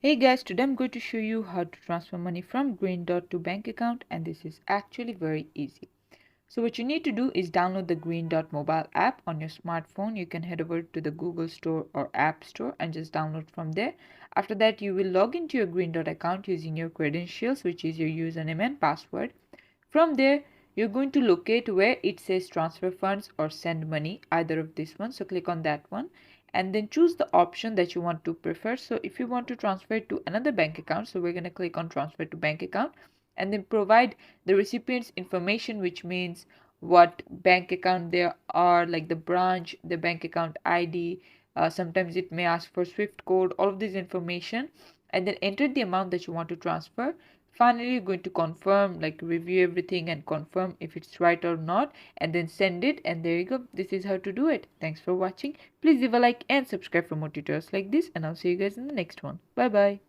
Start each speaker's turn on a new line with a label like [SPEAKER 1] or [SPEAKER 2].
[SPEAKER 1] Hey guys, today I'm going to show you how to transfer money from Greendot to bank account, and this is actually very easy. So what you need to do is download the Greendot mobile app on your smartphone. You can head over to the Google Store or App Store and just download from there. After that, you will log into your Greendot account using your credentials, which is your username and password. From there, you're going to locate where it says transfer funds or send money, either of this one. So click on that one and then choose the option that you want to prefer. So if you want to transfer it to another bank account, so we're going to click on transfer to bank account and then provide the recipient's information, which means what bank account they are, like the branch, the bank account ID. Sometimes it may ask for Swift code, all of this information, and then enter the amount that you want to transfer. Finally, you're going to confirm, like review everything and confirm if it's right or not, and then send it. And there you go. This is how to do it. Thanks for watching. Please leave a like and subscribe for more tutorials like this, and I'll see you guys in the next one. Bye bye.